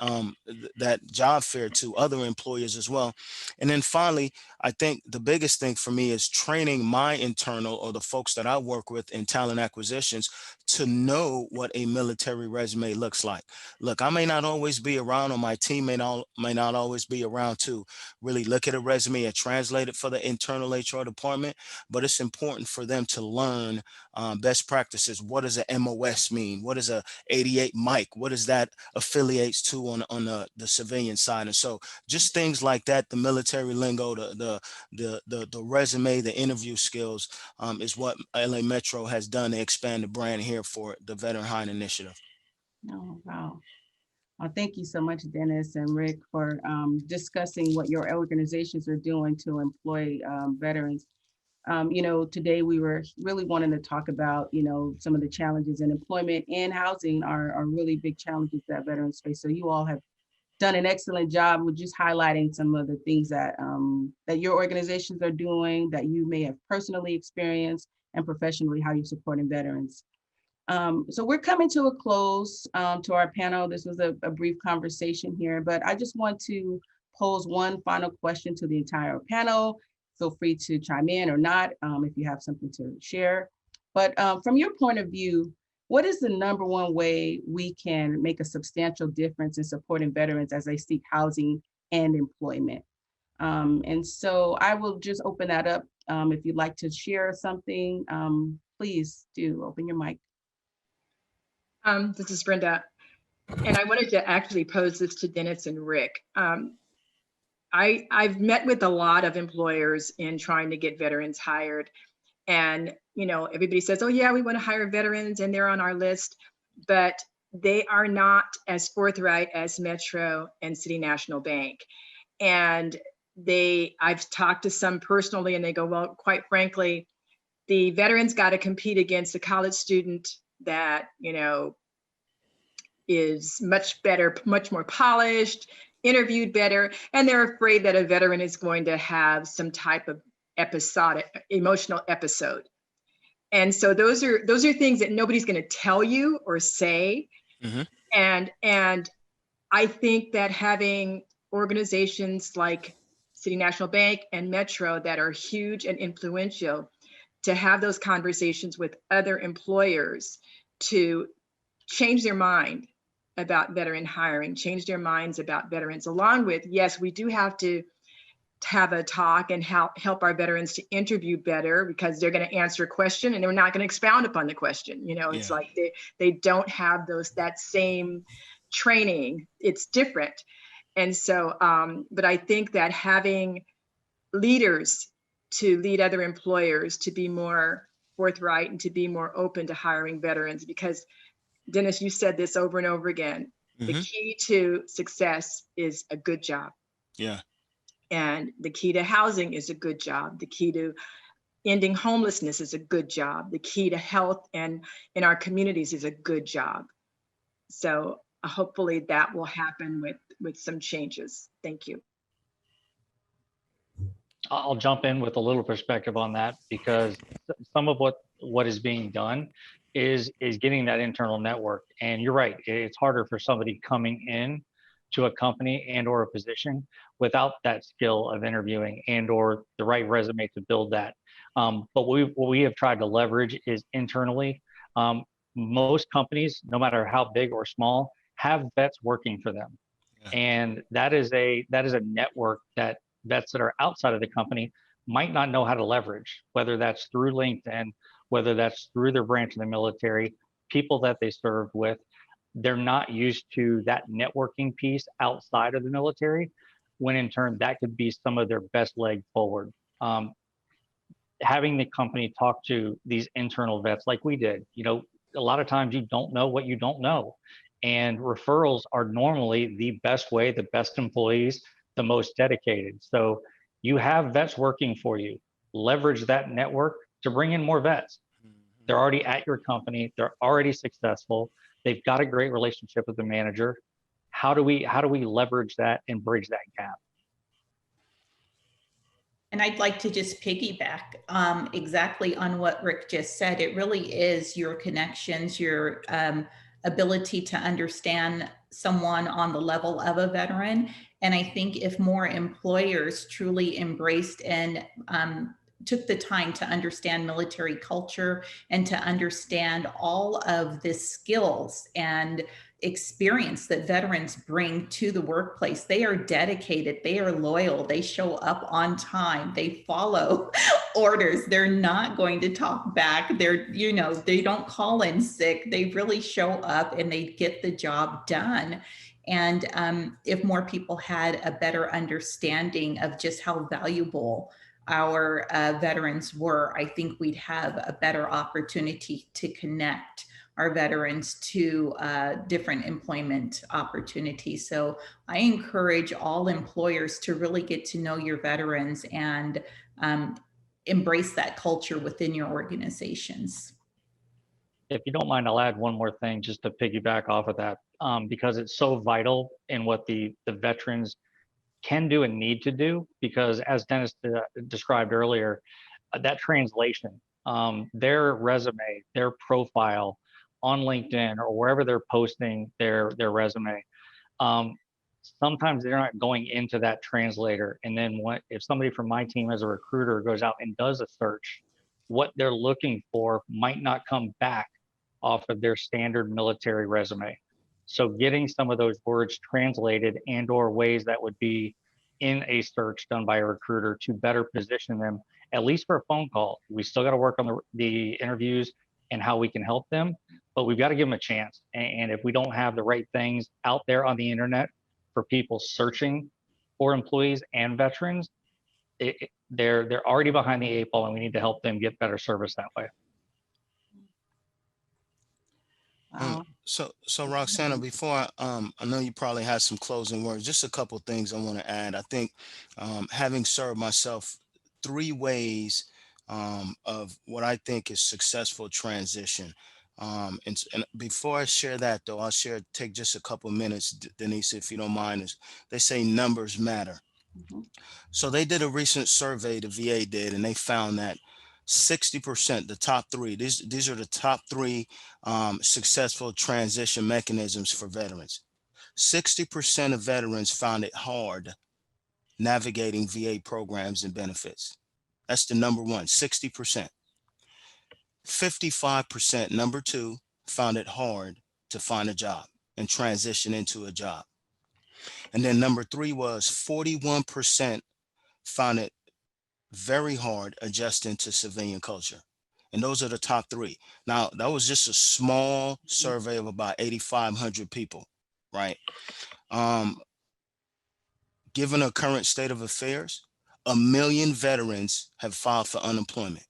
job fair to other employers as well. And then finally, I think the biggest thing for me is training my internal, or the folks that I work with in talent acquisitions, to know what a military resume looks like. Look, I may not always be around, or my team may not always be around to really look at a resume and translate it for the internal HR department, but it's important for them to learn best practices. What does a MOS mean? What does a 88 mic? What does that affiliates to on the civilian side? And so just things like that, the military lingo, the resume, the interview skills is what LA Metro has done to expand the brand here for the Veteran Hiring Initiative. Oh, wow. Thank you so much, Dennis and Rick, for discussing what your organizations are doing to employ veterans. Today we were really wanting to talk about, some of the challenges in employment and housing are really big challenges that veterans face. So you all have done an excellent job with just highlighting some of the things that that your organizations are doing, that you may have personally experienced, and professionally how you're supporting veterans. So we're coming to a close to our panel. This was a brief conversation here, but I just want to pose one final question to the entire panel. Feel free to chime in or not if you have something to share. But from your point of view, what is the number one way we can make a substantial difference in supporting veterans as they seek housing and employment? And so I will just open that up. If you'd like to share something, please do open your mic. This is Brenda, and I wanted to actually pose this to Dennis and Rick. I've met with a lot of employers in trying to get veterans hired, and everybody says, "Oh yeah, we want to hire veterans, and they're on our list," but they are not as forthright as Metro and City National Bank. And I've talked to some personally, and they go, "Well, quite frankly, the veterans got to compete against a college student that is much better, much more polished, interviewed better, and they're afraid that a veteran is going to have some type of emotional episode." And so those are things that nobody's going to tell you or say. Mm-hmm. And I think that having organizations like City National Bank and Metro that are huge and influential, to have those conversations with other employers to change their mind about veteran hiring, change their minds about veterans, along with, yes, we do have to have a talk and help our veterans to interview better, because they're going to answer a question and they're not going to expound upon the question. It's like they don't have that same training. It's different. And so, but I think that having leaders to lead other employers to be more forthright and to be more open to hiring veterans, because Dennis, you said this over and over again. Mm-hmm. The key to success is a good job. Yeah. And the key to housing is a good job. The key to ending homelessness is a good job. The key to health and in our communities is a good job. So hopefully that will happen with some changes. Thank you. I'll jump in with a little perspective on that, because some of what is being done is getting that internal network. And you're right, it's harder for somebody coming in to a company and or a position without that skill of interviewing and or the right resume to build that. But what we have tried to leverage is internally. Most companies, no matter how big or small, have vets working for them. Yeah. And that is a network that vets that are outside of the company might not know how to leverage, whether that's through LinkedIn, whether that's through their branch of the military, people that they served with. They're not used to that networking piece outside of the military, when in turn that could be some of their best leg forward. Having the company talk to these internal vets like we did, a lot of times you don't know what you don't know. And referrals are normally the best way, the best employees, the most dedicated. So you have vets working for you. Leverage that network to bring in more vets. They're already at your company. They're already successful. They've got a great relationship with the manager. how do we leverage that and bridge that gap? And I'd like to just piggyback exactly on what Rick just said. It really is your connections, your ability to understand someone on the level of a veteran. And I think if more employers truly embraced and took the time to understand military culture and to understand all of the skills and experience that veterans bring to the workplace. They are dedicated, they are loyal, they show up on time, they follow orders, they're not going to talk back, they don't call in sick, they really show up and they get the job done. And if more people had a better understanding of just how valuable our veterans were, I think we'd have a better opportunity to connect our veterans to different employment opportunities. So I encourage all employers to really get to know your veterans and embrace that culture within your organizations. If you don't mind, I'll add one more thing just to piggyback off of that, because it's so vital in what the veterans can do and need to do, because as Dennis described earlier, that translation, their resume, their profile on LinkedIn or wherever they're posting their resume, sometimes they're not going into that translator. And then if somebody from my team as a recruiter goes out and does a search, what they're looking for might not come back off of their standard military resume. So getting some of those words translated and or ways that would be in a search done by a recruiter to better position them, at least for a phone call. We still got to work on the interviews and how we can help them, but we've got to give them a chance. And if we don't have the right things out there on the internet for people searching for employees and veterans, they're already behind the 8 ball, and we need to help them get better service that way. So Roxana, before I know you probably had some closing words, just a couple things I want to add. I think having served myself 3 ways of what I think is successful transition. And before I share that though, take just a couple minutes, Denise, if you don't mind. Is they say numbers matter. So they did a recent survey, the VA did, and they found that 60%, the top 3, these are the top 3 successful transition mechanisms for veterans. 60% of veterans found it hard navigating VA programs and benefits. That's the number one, 60%. 55%, number 2, found it hard to find a job and transition into a job. And then number 3 was 41% found it very hard adjusting to civilian culture. And those are the top 3. Now, that was just a small survey of about 8,500 people, right? Given a current state of affairs, 1 million veterans have filed for unemployment.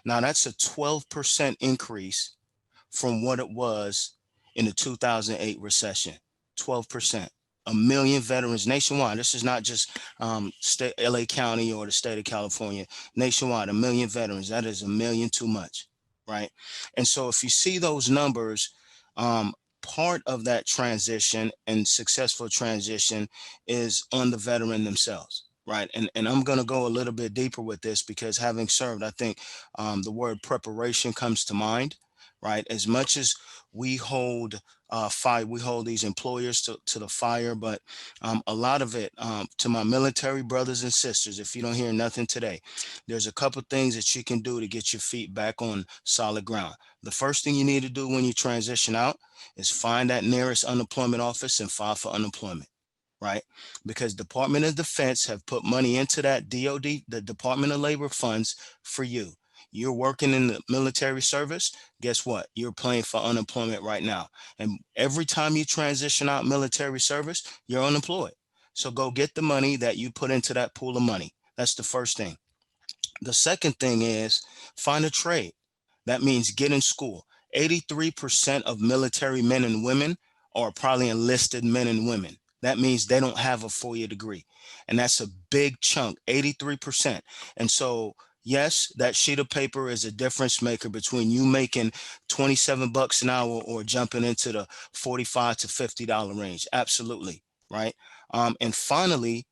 Now, that's a 12% increase from what it was in the 2008 recession. 12%. 1 million veterans nationwide. This is not just LA County or the state of California. Nationwide, 1 million veterans. That is 1 million too much, right? And so if you see those numbers, part of that transition and successful transition is on the veteran themselves, right? And I'm going to go a little bit deeper with this because having served, I think the word preparation comes to mind, right? As much as we hold we hold these employers to the fire, but a lot of it, to my military brothers and sisters, if you don't hear nothing today, there's a couple things that you can do to get your feet back on solid ground. The first thing you need to do when you transition out is find that nearest unemployment office and file for unemployment, right? Because Department of Defense have put money into that DOD, the Department of Labor funds for you. You're working in the military service, guess what? You're paying for unemployment right now. And every time you transition out military service, you're unemployed. So go get the money that you put into that pool of money. That's the first thing. The second thing is find a trade. That means get in school. 83% of military men and women are probably enlisted men and women. That means they don't have a 4-year degree. And that's a big chunk, 83%. And so Yes, that sheet of paper is a difference maker between you making 27 bucks an hour or jumping into the 45 to $50 range. Absolutely. Right. And finally,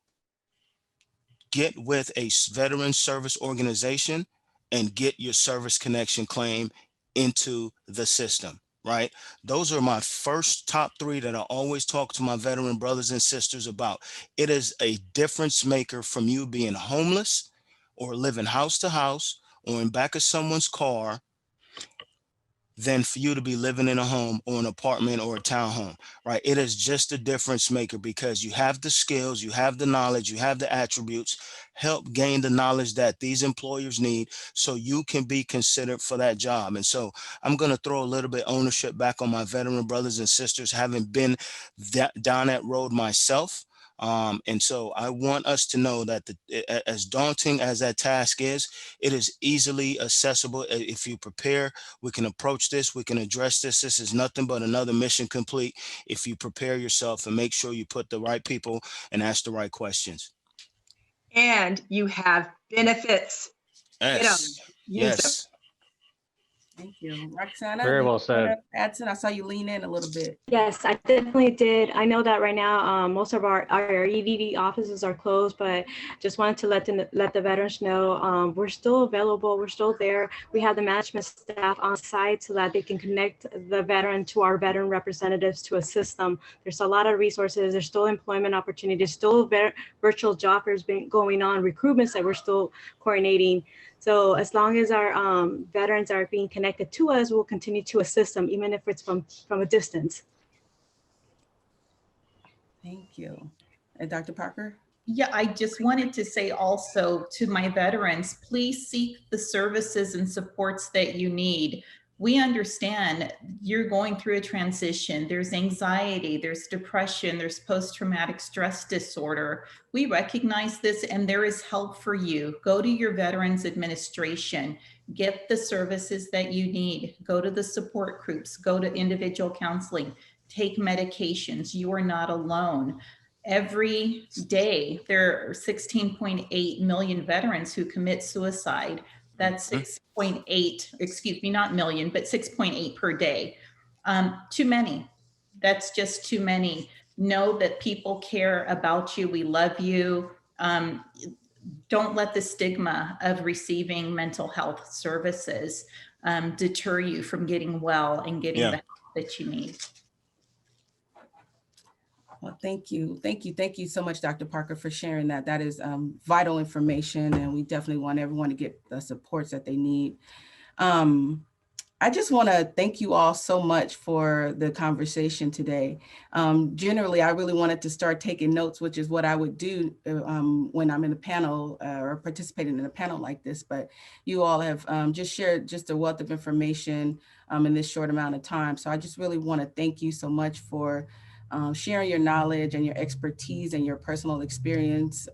get with a veteran service organization and get your service connection claim into the system, right? Those are my first top three that I always talk to my veteran brothers and sisters about. It is a difference maker from you being homeless or living house to house or in back of someone's car than for you to be living in a home or an apartment or a townhome, right? It is just a difference maker because you have the skills, you have the knowledge, you have the attributes, help gain the knowledge that these employers need so you can be considered for that job. And so I'm going to throw a little bit ownership back on my veteran brothers and sisters, having been down that road myself. And so I want us to know that as daunting as that task is, it is easily accessible. If you prepare, we can approach this, we can address this. This is nothing but another mission complete if you prepare yourself and make sure you put the right people and ask the right questions. And you have benefits. Yes. Get 'em. Use them. Yes. Thank you. Roxana, Very do you well want said. to add to? I saw you lean in a little bit. Yes, I definitely did. I know that right now, most of our EDD offices are closed, but just wanted to let the veterans know we're still available. We're still there. We have the management staff on site so that they can connect the veteran to our veteran representatives to assist them. There's a lot of resources. There's still employment opportunities, still virtual job fairs going on, recruitments that we're still coordinating. So as long as our veterans are being connected to us, we'll continue to assist them, even if it's from a distance. Thank you. And Dr. Parker? Yeah, I just wanted to say also to my veterans, please seek the services and supports that you need. We understand you're going through a transition. There's anxiety, there's depression, there's post-traumatic stress disorder. We recognize this and there is help for you. Go to your Veterans Administration, get the services that you need, go to the support groups, go to individual counseling, take medications. You are not alone. Every day, there are 16.8 million veterans who commit suicide. That's 6.8, excuse me, not million, but 6.8 per day. Too many. That's just too many. Know that people care about you. We love you. Don't let the stigma of receiving mental health services deter you from getting well and getting the help that you need. Well, thank you. Thank you so much, Dr. Parker, for sharing that. That is vital information, and we definitely want everyone to get the supports that they need. I just want to thank you all so much for the conversation today. Generally, I really wanted to start taking notes, which is what I would do when I'm in a panel or participating in a panel like this. But you all have just shared just a wealth of information in this short amount of time. So I just really want to thank you so much for sharing your knowledge and your expertise and your personal experience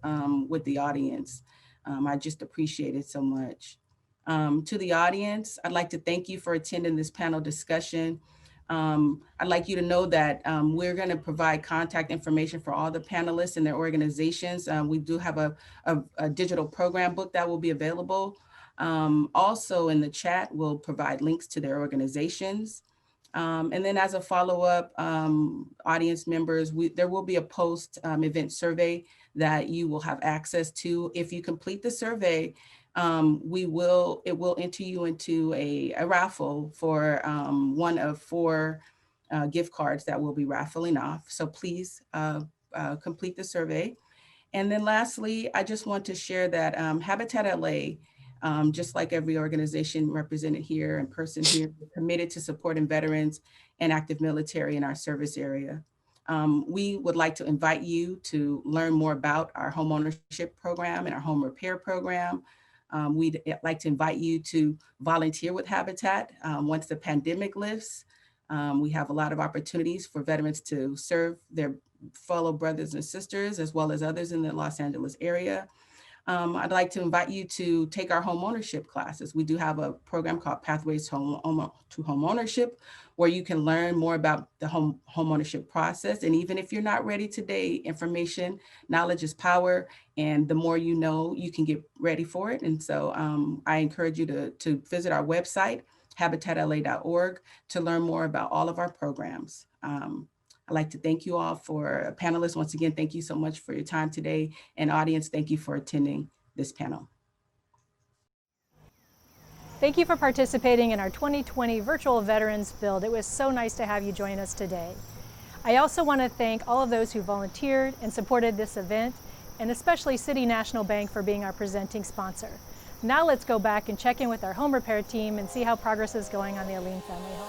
with the audience. I just appreciate it so much. To the audience, I'd like to thank you for attending this panel discussion. I'd like you to know that we're going to provide contact information for all the panelists and their organizations. We do have a digital program book that will be available. Also in the chat, we'll provide links to their organizations. And then as a follow-up, audience members, there will be a post-event survey that you will have access to. If you complete the survey, it will enter you into a raffle for one of 4 gift cards that we'll be raffling off. So please complete the survey. And then lastly, I just want to share that Habitat LA, just like every organization represented here in person here, committed to supporting veterans and active military in our service area. We would like to invite you to learn more about our home ownership program and our home repair program. We'd like to invite you to volunteer with Habitat once the pandemic lifts. We have a lot of opportunities for veterans to serve their fellow brothers and sisters, as well as others in the Los Angeles area. I'd like to invite you to take our home ownership classes. We do have a program called Pathways to Home Ownership, where you can learn more about the home ownership process. And even if you're not ready today, knowledge is power. And the more you know, you can get ready for it. And so I encourage you to visit our website, habitatla.org, to learn more about all of our programs. I'd like to thank you all for panelists. Once again, thank you so much for your time today. And audience, thank you for attending this panel. Thank you for participating in our 2020 Virtual Veterans Build. It was so nice to have you join us today. I also want to thank all of those who volunteered and supported this event, and especially City National Bank for being our presenting sponsor. Now let's go back and check in with our home repair team and see how progress is going on the Aline family home.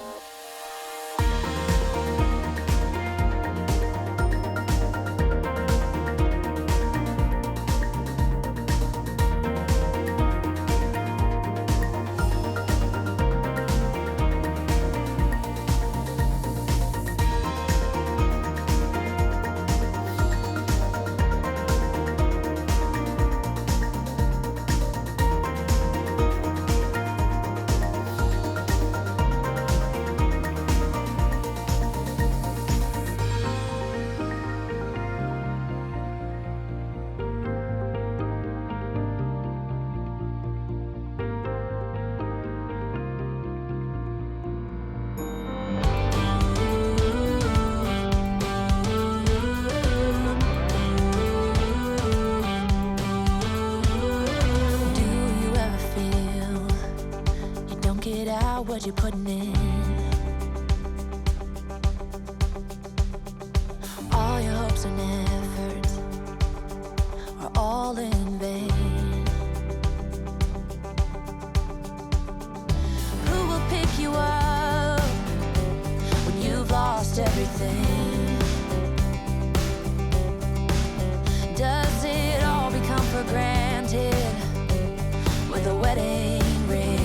What you're putting in, all your hopes and efforts are all in vain. Who will pick you up when you've lost everything? Does it all become for granted with a wedding ring?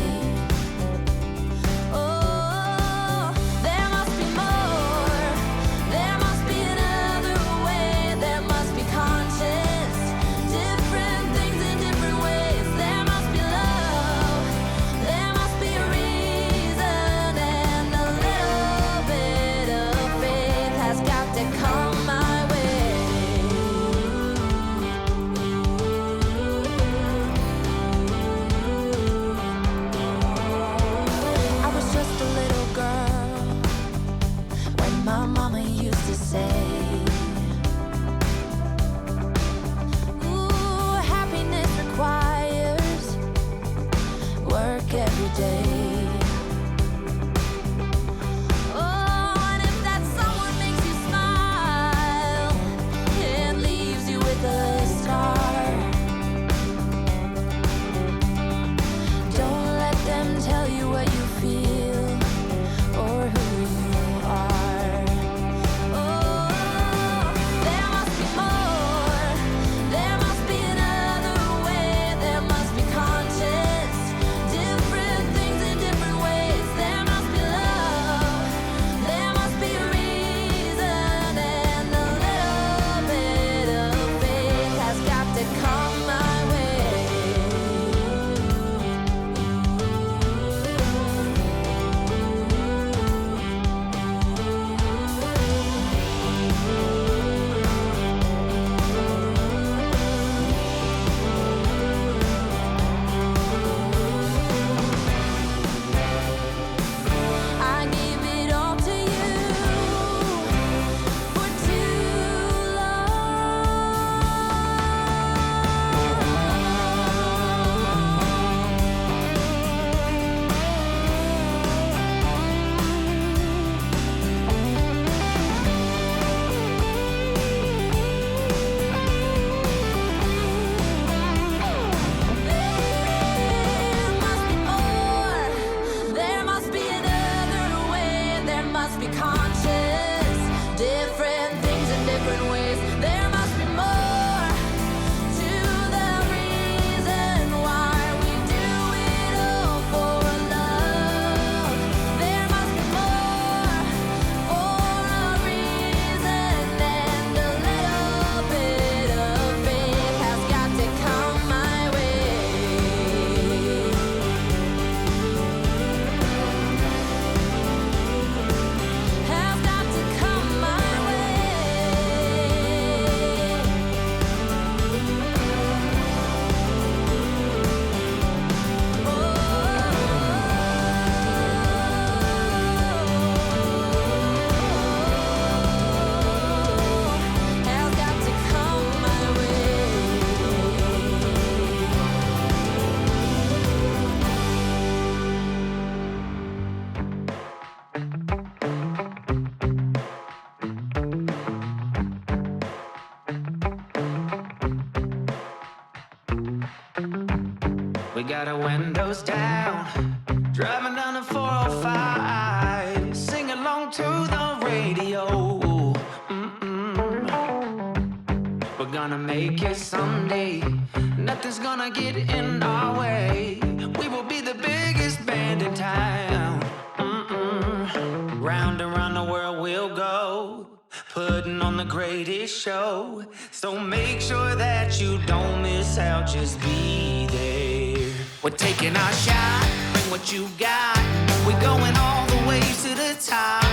got our windows down, driving down the 405, sing along to the radio. We're gonna make it someday, nothing's gonna get in our way. We will be the biggest band in town. Round and round the world we'll go, putting on the greatest show. So make sure that you don't miss out, just be there. We're taking our shot, bring what you got. We're going all the way to the top.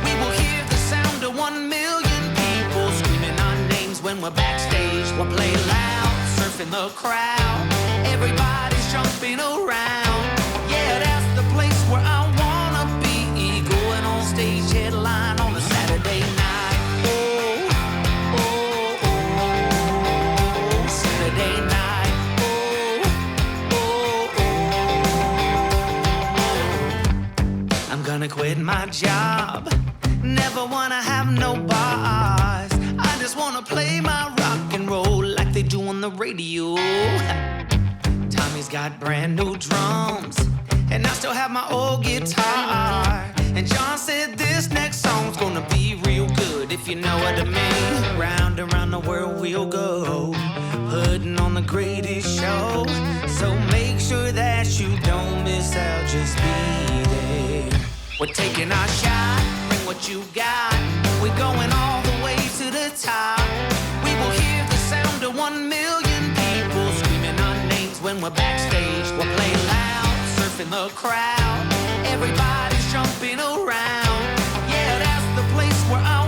We will hear the sound of 1 million people screaming our names when we're backstage. We'll play loud, surfing the crowd. Everybody's jumping around. Yeah, that's the place where I wanna be. Going on stage, headline on a Saturday night. Oh, oh, oh, Saturday night. Oh, oh, oh. I'm gonna quit my job. Never wanna have no boss. I just wanna play my rock and roll like they do on the radio. Tommy's got brand new drums, and I still have my old guitar. And John said this next song's gonna be real good, if you know what I mean. Round and round the world we'll go, putting on the greatest show. So make sure that you don't miss out, just be there. We're taking our shot, bring what you got. We're going all the way to the top. We will hear the sound of 1 million people screaming our names when we're backstage. We'll play loud, surfing the crowd. Everybody's jumping around. Yeah, that's the place where I